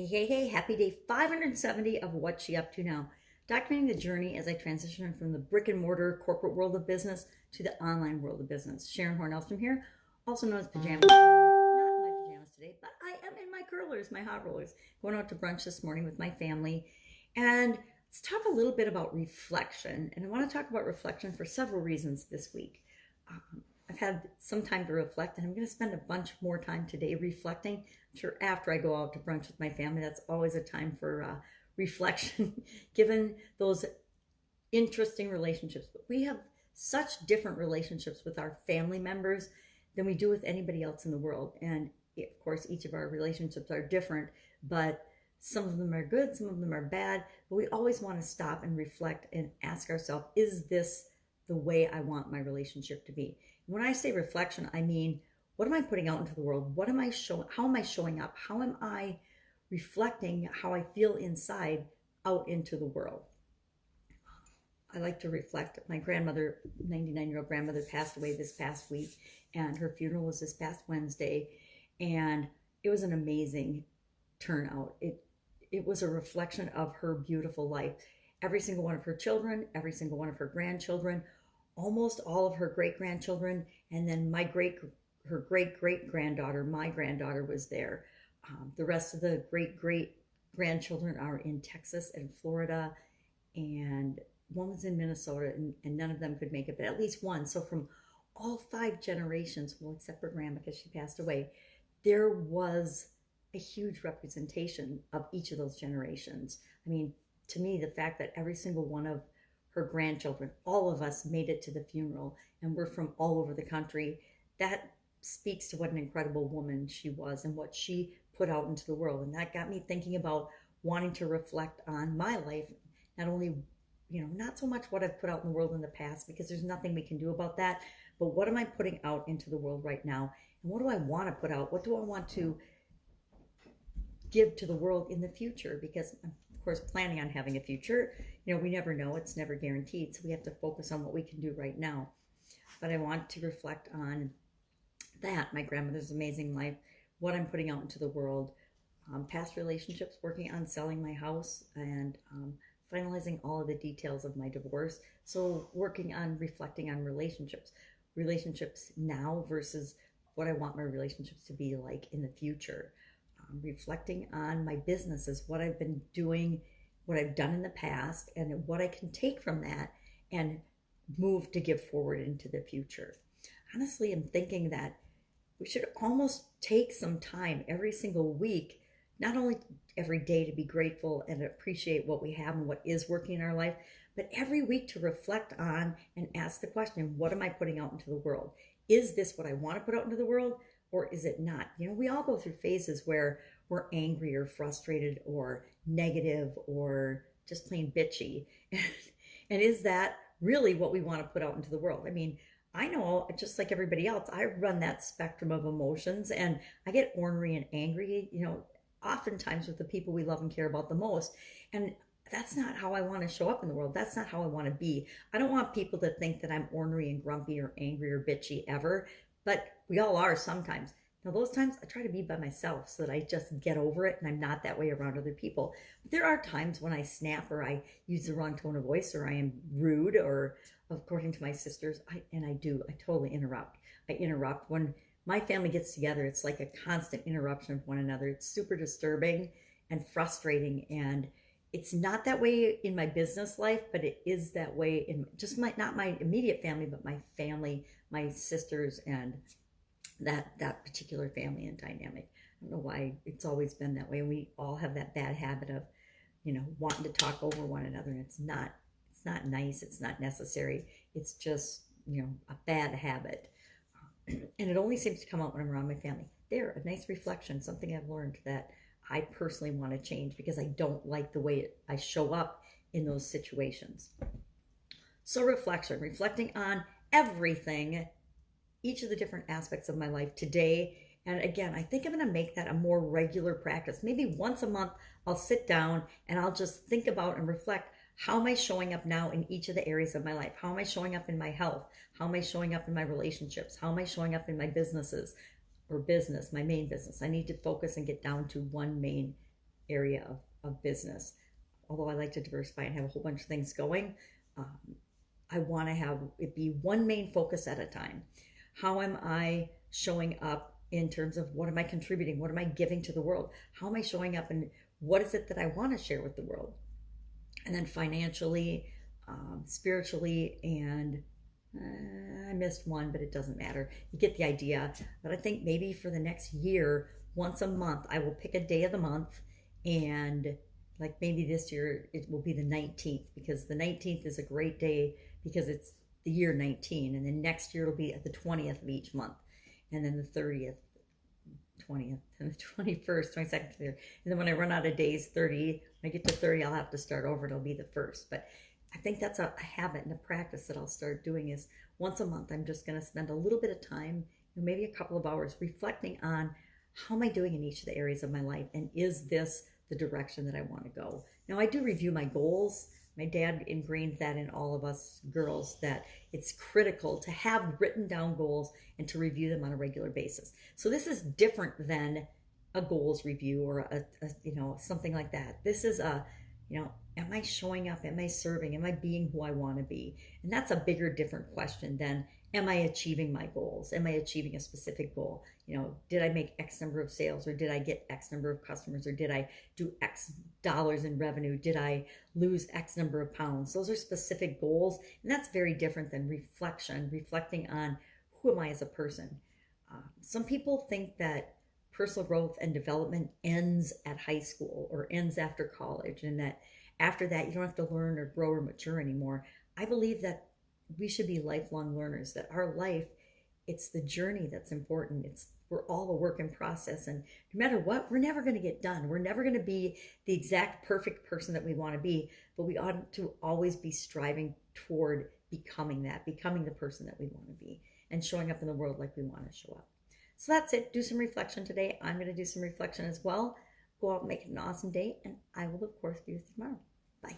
Hey, happy day 570 of What's She Up To Now, documenting the journey as I transition from the brick and mortar corporate world of business to the online world of business. Sharon Horne-Ellstrom here, also known as Pajamas. Not in my pajamas today, but I am in my curlers, my hot rollers, going out to brunch this morning with my family. And let's talk a little bit about reflection. And I want to talk about reflection for several reasons this week. I've had some time to reflect, and I'm going to spend a bunch more time today reflecting. I'm sure after I go out to brunch with my family, that's always a time for reflection, given those interesting relationships. But we have such different relationships with our family members than we do with anybody else in the world. And of course, each of our relationships are different, but some of them are good, some of them are bad. But we always want to stop and reflect and ask ourselves, is this the way I want my relationship to be? When I say reflection, I mean, what am I putting out into the world? What am I showing? How am I showing up? How am I reflecting how I feel inside out into the world? I like to reflect. My grandmother, 99-year-old grandmother, passed away this past week, and her funeral was this past Wednesday, and it was an amazing turnout. It was a reflection of her beautiful life. Every single one of her children, every single one of her grandchildren, almost all of her great-grandchildren, and then her great-great-granddaughter, my granddaughter, was there. The rest of the great-great-grandchildren are in Texas and Florida, and one was in Minnesota, and none of them could make it, but at least one. So from all 5 generations, well, except for Grandma because she passed away, there was a huge representation of each of those generations. I mean, to me, the fact that every single one of her grandchildren, all of us made it to the funeral, and we're from all over the country, that speaks to what an incredible woman she was and what she put out into the world. And that got me thinking about wanting to reflect on my life, not only, not so much what I've put out in the world in the past, because there's nothing we can do about that, but what am I putting out into the world right now? And what do I want to put out? What do I want to give to the world in the future? Because I'm, of course, planning on having a future. We never know. It's never guaranteed. So we have to focus on what we can do right now. But I want to reflect on that, my grandmother's amazing life, what I'm putting out into the world, past relationships, working on selling my house, and finalizing all of the details of my divorce. So working on reflecting on relationships now versus what I want my relationships to be like in the future. Reflecting on my businesses, what I've been doing, what I've done in the past, and what I can take from that and move to give forward into the future. Honestly, I'm thinking that we should almost take some time every single week, not only every day to be grateful and appreciate what we have and what is working in our life, but every week to reflect on and ask the question, what am I putting out into the world? Is this what I want to put out into the world? Or is it not? We all go through phases where we're angry or frustrated or negative or just plain bitchy. And is that really what we want to put out into the world? I mean, I know, just like everybody else, I run that spectrum of emotions, and I get ornery and angry, oftentimes with the people we love and care about the most. And that's not how I want to show up in the world. That's not how I want to be. I don't want people to think that I'm ornery and grumpy or angry or bitchy ever. But we all are sometimes. Now, those times I try to be by myself so that I just get over it and I'm not that way around other people. But there are times when I snap or I use the wrong tone of voice or I am rude or, according to my sisters, I totally interrupt. I interrupt. When my family gets together, it's like a constant interruption of one another. It's super disturbing and frustrating, and it's not that way in my business life, but it is that way in just not my immediate family, but my family, my sisters, and that particular family and dynamic. I don't know why it's always been that way. We all have that bad habit of, wanting to talk over one another, and it's not nice. It's not necessary. It's just, a bad habit. And it only seems to come out when I'm around my family. They're a nice reflection, something I've learned that I personally want to change because I don't like the way I show up in those situations. So reflecting on everything, each of the different aspects of my life today. And again, I think I'm going to make that a more regular practice. Maybe once a month, I'll sit down and I'll just think about and reflect, how am I showing up now in each of the areas of my life? How am I showing up in my health? How am I showing up in my relationships? How am I showing up in my businesses? or business, my main business. I need to focus and get down to one main area of business. Although I like to diversify and have a whole bunch of things going, um, I want to have it be one main focus at a time. How am I showing up in terms of what am I contributing? What am I giving to the world? How am I showing up, and what is it that I want to share with the world? And then financially, spiritually, and I missed one, but it doesn't matter. You get the idea. But I think maybe for the next year, once a month, I will pick a day of the month, and like maybe this year it will be the 19th, because the 19th is a great day because it's the year 19, and then next year it'll be at the 20th of each month, and then the 30th, 20th, and the 21st, 22nd, and then when I run out of days, 30, when I get to 30, I'll have to start over. It'll be the first. But I think that's a habit and a practice that I'll start doing, is once a month I'm just going to spend a little bit of time, maybe a couple of hours, reflecting on how am I doing in each of the areas of my life, and is this the direction that I want to go. Now, I do review my goals. My dad ingrained that in all of us girls, that it's critical to have written down goals and to review them on a regular basis. So this is different than a goals review or a something like that. This is am I showing up? Am I serving? Am I being who I want to be? And that's a bigger, different question than, am I achieving my goals? Am I achieving a specific goal? Did I make X number of sales, or did I get X number of customers, or did I do X dollars in revenue? Did I lose X number of pounds? Those are specific goals, and that's very different than reflecting on who am I as a person. Some people think that personal growth and development ends at high school or ends after college, and that after that you don't have to learn or grow or mature anymore. I believe that we should be lifelong learners, that our life, it's the journey that's important. We're all a work in process, and no matter what, we're never going to get done. We're never going to be the exact perfect person that we want to be, but we ought to always be striving toward becoming the person that we want to be, and showing up in the world like we want to show up. So that's it. Do some reflection today. I'm going to do some reflection as well. Go out and make it an awesome day, and I will, of course, be with you tomorrow. Bye.